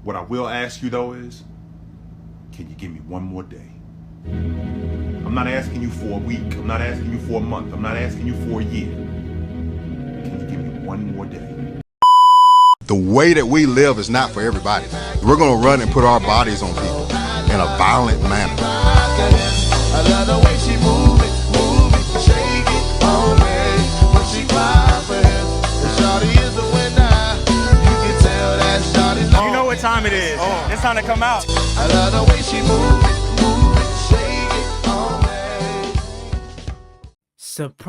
What I will ask you though is, can you give me one more day? I'm not asking you for a week. I'm not asking you for a month. I'm not asking you for a year. Can you give me one more day? The way that we live is not for everybody. We're going to run and put our bodies on people in a violent manner. I love the way she move it, shake it on me. When she cry for him, the shawty is the winner. You can tell that shawty's You know what time it is. It's time to come out. I love the way she move it, shake it on me. Surprise!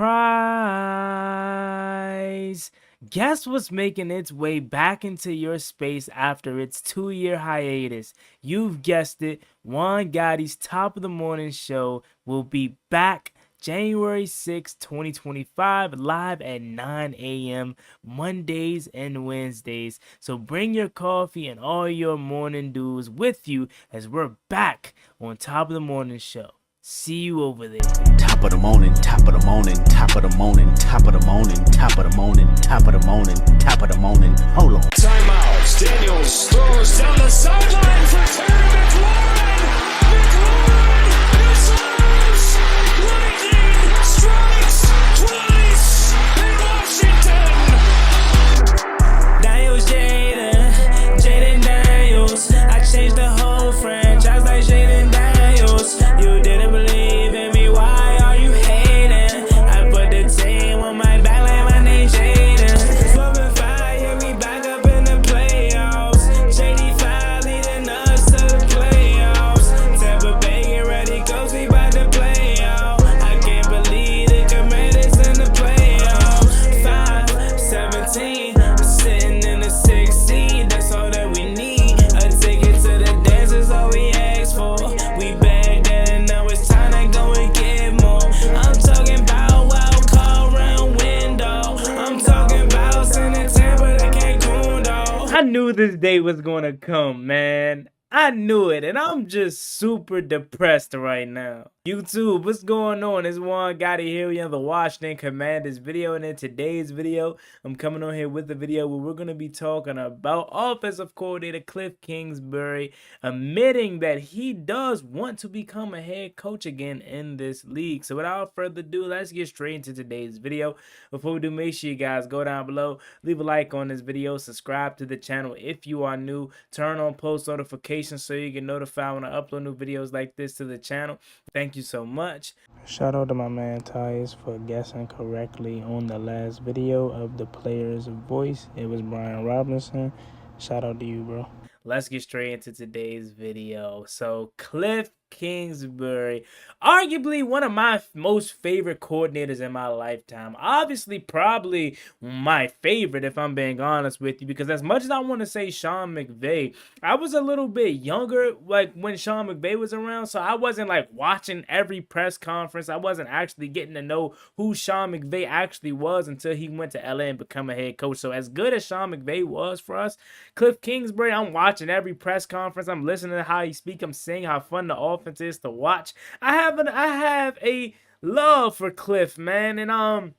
Guess what's making its way back into your space after its 2-year hiatus? You've guessed it, Juan Gotti's Top of the Morning show will be back January 6, 2025, live at 9 a.m. Mondays and Wednesdays. So bring your coffee and all your morning dews with you as we're back on Top of the Morning show. See you over there. Top of the morning, top of the morning, top of the morning, top of the morning, top of the morning, top of the morning, top of the morning. Hold on. Timeout. Daniels throws down the sideline for Terry McLaurin. McLaurin misses. Lightning strikes twice in Washington. Daniels Jaden Daniels. I changed the whole franchise like Jaden Daniels. You didn't believe in me, why are you hating? I put the team on my back like my name's Jaden. 12 and 5, yeah, we back up in the playoffs. JD5 leading us to the playoffs. Tampa Bay get ready, cause we about to play out. I can't believe the Commanders in the playoffs. 5-17, sitting in the 6th seed, that's all that we need. A ticket to the dance is all we ask for. We back then and now it's time to go and get more. I'm talking about wild card round window. I'm talking about sending Tampa to Cancun, though. I knew this day was gonna come, man. I knew it, and I'm just super depressed right now. YouTube, what's going on? It's Juan Gotti here. We have the Washington Commanders video, and in today's video, I'm coming on here with a video where we're going to be talking about offensive coordinator Kliff Kingsbury admitting that he does want to become a head coach again in this league. So without further ado, let's get straight into today's video. Before we do, make sure you guys go down below, leave a like on this video, subscribe to the channel if you are new, turn on post notifications so you get notified when I upload new videos like this to the channel. Thank you so much. Shout out to my man Tyus for guessing correctly on the last video of the player's voice. It was Brian Robinson. Shout out to you, bro. Let's get straight into today's video. So Kliff Kingsbury, arguably one of my most favorite coordinators in my lifetime. Obviously, probably my favorite, if I'm being honest with you, because as much as I want to say Sean McVay, I was a little bit younger like when Sean McVay was around, so I wasn't like watching every press conference. I wasn't actually getting to know who Sean McVay actually was until he went to LA and become a head coach. So as good as Sean McVay was for us, Kliff Kingsbury, I'm watching every press conference. I'm listening to how he speaks. I'm seeing how fun the offense is to watch. I have a love for Kliff, man, and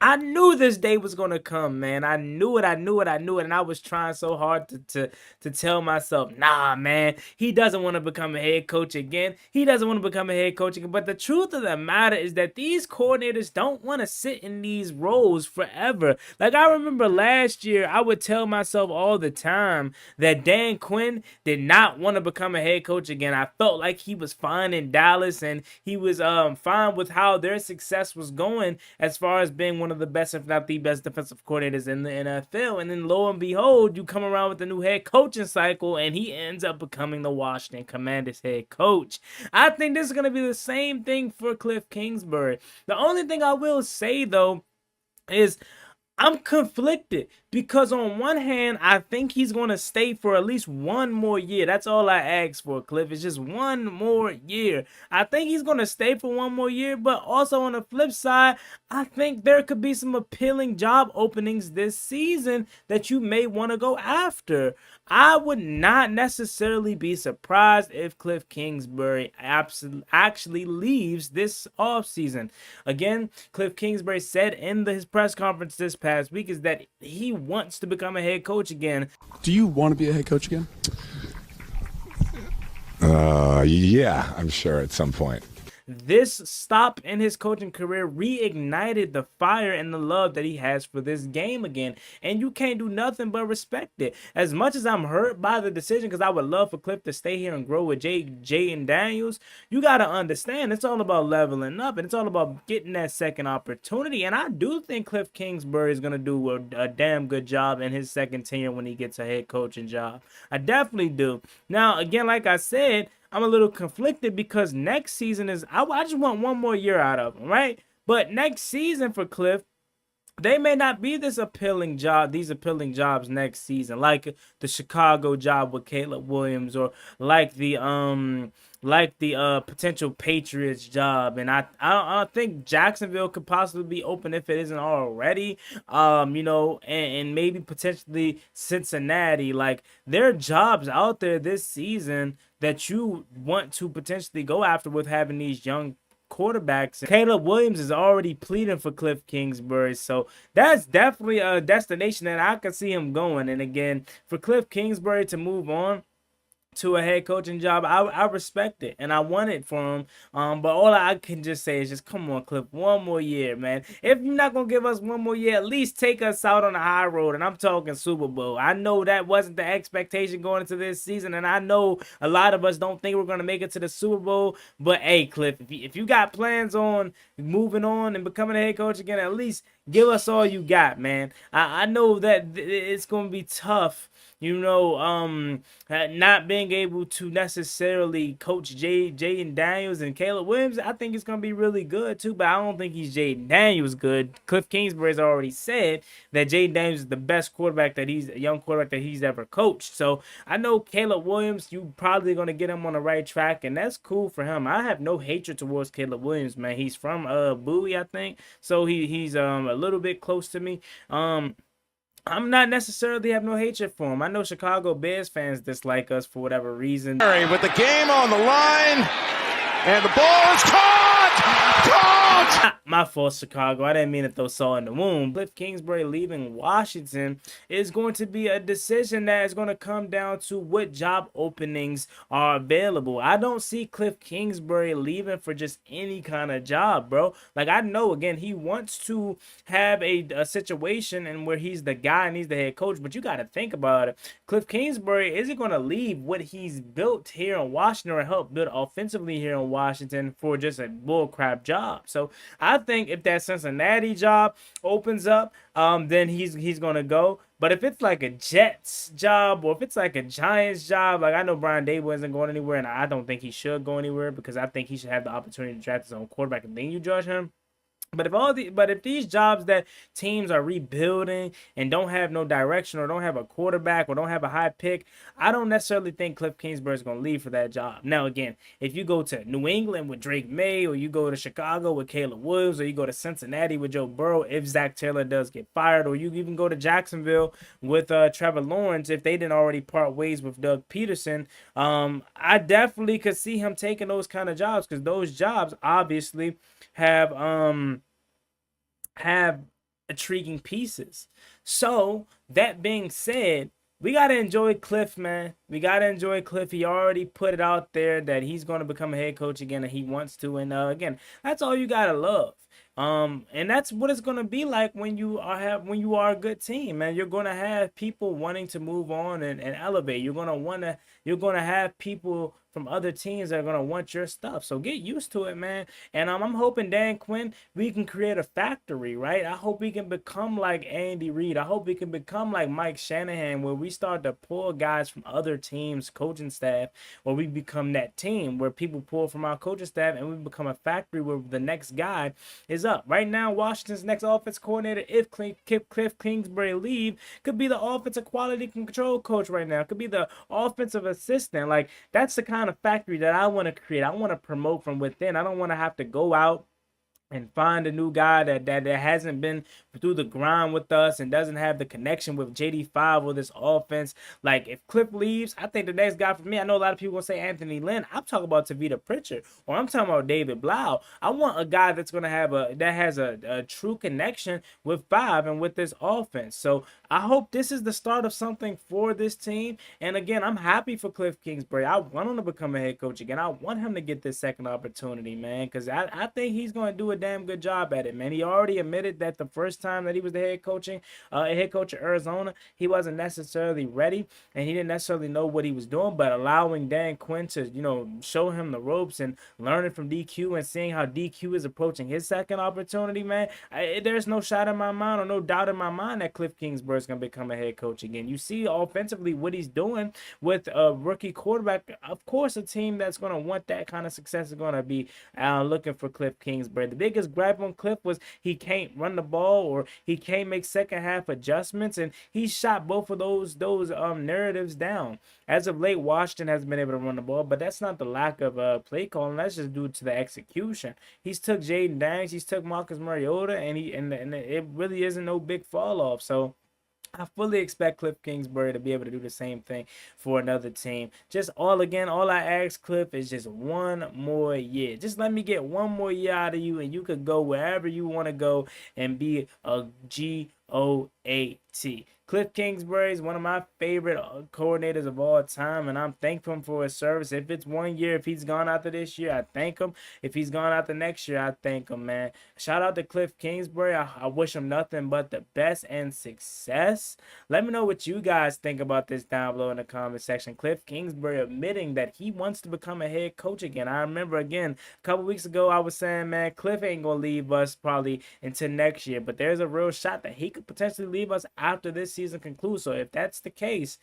I knew this day was going to come, man. I knew it, and I was trying so hard to tell myself, nah, man, he doesn't want to become a head coach again. He doesn't want to become a head coach again. But the truth of the matter is that these coordinators don't want to sit in these roles forever. Like, I remember last year, I would tell myself all the time that Dan Quinn did not want to become a head coach again. I felt like he was fine in Dallas, and he was fine with how their success was going as far as being one of the best, if not the best, defensive coordinators in the NFL. And then lo and behold, you come around with a new head coaching cycle, and he ends up becoming the Washington Commanders head coach. I think this is going to be the same thing for Kliff Kingsbury. The only thing I will say, though, is I'm conflicted because on one hand, I think he's going to stay for at least one more year. That's all I ask for, Kliff. It's just one more year. I think he's going to stay for one more year, but also on the flip side, I think there could be some appealing job openings this season that you may want to go after. I would not necessarily be surprised if Kliff Kingsbury actually leaves this offseason. Again, Kliff Kingsbury said in his press conference this past week is that he wants to become a head coach again. Do you want to be a head coach again? Yeah, I'm sure at some point. This stop in his coaching career reignited the fire and the love that he has for this game again. And you can't do nothing but respect it. As much as I'm hurt by the decision, because I would love for Kliff to stay here and grow with Jaden Daniels, you got to understand it's all about leveling up and it's all about getting that second opportunity. And I do think Kliff Kingsbury is going to do a damn good job in his second tenure when he gets a head coaching job. I definitely do. Now, again, like I said, I'm a little conflicted because next season is I just want one more year out of him, right? But next season for Kliff, they may not be these appealing jobs next season, like the Chicago job with Caleb Williams, or like the potential Patriots job. And I think Jacksonville could possibly be open if it isn't already. And maybe potentially Cincinnati. Like, there are jobs out there this season that you want to potentially go after with having these young quarterbacks. Caleb Williams is already pleading for Kliff Kingsbury, so that's definitely a destination that I can see him going. And again, for Kliff Kingsbury to move on to a head coaching job, I respect it and I want it for him. But all I can just say is just come on, Kliff, one more year, man. If you're not gonna give us one more year, at least take us out on the high road. And I'm talking Super Bowl. I know that wasn't the expectation going into this season, and I know a lot of us don't think we're gonna make it to the Super Bowl. But hey, Kliff, if you got plans on moving on and becoming a head coach again, at least give us all you got, man. I know that it's gonna be tough, not being able to necessarily coach Jaden Daniels and Caleb Williams. I think it's going to be really good too, but I don't think he's Jaden Daniels good. Kliff Kingsbury's already said that Jaden Daniels is the best young quarterback that he's ever coached. So I know Caleb Williams, you probably going to get him on the right track, and that's cool for him. I have no hatred towards Caleb Williams, man. He's from Bowie, I think. So he's a little bit close to me. I'm not necessarily have no hatred for him. I know Chicago Bears fans dislike us for whatever reason. With the game on the line, and the ball is caught! My fault, Chicago. I didn't mean to throw salt in the wound. Kliff Kingsbury leaving Washington is going to be a decision that is going to come down to what job openings are available. I don't see Kliff Kingsbury leaving for just any kind of job, bro. Like, I know, again, he wants to have a situation and where he's the guy and he's the head coach, but you got to think about it. Kliff Kingsbury, is he going to leave what he's built here in Washington or help build offensively here in Washington for just a bullcrap job? So I think if that Cincinnati job opens up, then he's gonna go. But if it's like a Jets job or if it's like a Giants job, like, I know Brian Dable isn't going anywhere, and I don't think he should go anywhere because I think he should have the opportunity to draft his own quarterback and then you judge him. But if these jobs that teams are rebuilding and don't have no direction or don't have a quarterback or don't have a high pick, I don't necessarily think Kliff Kingsbury is going to leave for that job. Now, again, if you go to New England with Drake May, or you go to Chicago with Caleb Williams, or you go to Cincinnati with Joe Burrow if Zach Taylor does get fired, or you even go to Jacksonville with Trevor Lawrence if they didn't already part ways with Doug Peterson, I definitely could see him taking those kind of jobs because those jobs obviously have intriguing pieces. So that being said, we got to enjoy Kliff, man. We got to enjoy Kliff. He already put it out there that he's going to become a head coach again, and he wants to. And again, that's all you got to love. And that's what it's gonna be like when you are a good team, man. You're gonna have people wanting to move on and elevate. You're gonna have people from other teams that are gonna want your stuff. So get used to it, man. And I'm hoping Dan Quinn, we can create a factory, right? I hope we can become like Andy Reid. I hope we can become like Mike Shanahan, where we start to pull guys from other teams' coaching staff, or we become that team where people pull from our coaching staff and we become a factory where the next guy is up. Right now, Washington's next offense coordinator, if Kliff Kingsbury leave, could be the offensive quality control coach right now. Could be the offensive assistant. Like, that's the kind of factory that I want to create. I want to promote from within. I don't want to have to go out and find a new guy that hasn't been through the grind with us and doesn't have the connection with JD5 or this offense. Like, if Kliff leaves, I think the next guy for me, I know a lot of people will say Anthony Lynn. I'm talking about Tavita Pritchard, or I'm talking about David Blau. I want a guy that's going to have that has a true connection with 5 and with this offense. So I hope this is the start of something for this team. And again, I'm happy for Kliff Kingsbury. I want him to become a head coach again. I want him to get this second opportunity, man, because I think he's going to do a damn good job at it, man. He already admitted that the first time that he was the head coach of Arizona, he wasn't necessarily ready and he didn't necessarily know what he was doing, but allowing Dan Quinn to, show him the ropes and learning from DQ and seeing how DQ is approaching his second opportunity, man, there's no shot in my mind or no doubt in my mind that Kliff Kingsbury is going to become a head coach again. You see offensively what he's doing with a rookie quarterback. Of course, a team that's going to want that kind of success is going to be looking for Kliff Kingsbury. The biggest gripe on Kliff was he can't run the ball or he can't make second half adjustments, and he shot both of those narratives down. As of late, Washington hasn't been able to run the ball, but that's not the lack of play calling. That's just due to the execution. He's took Jaden Daniels, he's took Marcus Mariota, and it really isn't no big fall off. So I fully expect Kliff Kingsbury to be able to do the same thing for another team. All I ask, Kliff, is just one more year. Just let me get one more year out of you, and you could go wherever you want to go and be a GOAT. Kliff Kingsbury is one of my favorite coordinators of all time, and I'm thankful for his service. If it's 1 year, if he's gone out this year, I thank him. If he's gone out the next year, I thank him, man. Shout out to Kliff Kingsbury. I wish him nothing but the best and success. Let me know what you guys think about this down below in the comment section. Kliff Kingsbury admitting that he wants to become a head coach again. I remember, again, a couple weeks ago, I was saying, man, Kliff ain't going to leave us probably until next year, but there's a real shot that he could potentially leave us after this season concludes. So if that's the case,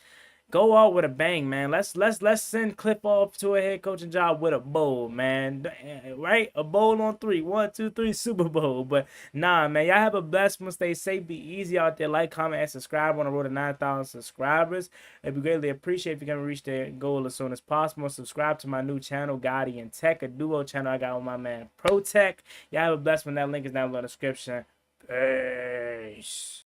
go out with a bang, man. Let's send Kliff off to a head coaching job with a bowl, man. Right? A bowl on 3. 1, 2, 3, Super Bowl. But nah, man. Y'all have a blessed one. Stay safe. Be easy out there. Like, comment, and subscribe on the road to 9,000 subscribers. It'd be greatly appreciated if you can reach the goal as soon as possible. Subscribe to my new channel, Gotti and Tech, a duo channel I got with my man Pro Tech. Y'all have a blessed one. That link is down below in the description. Peace.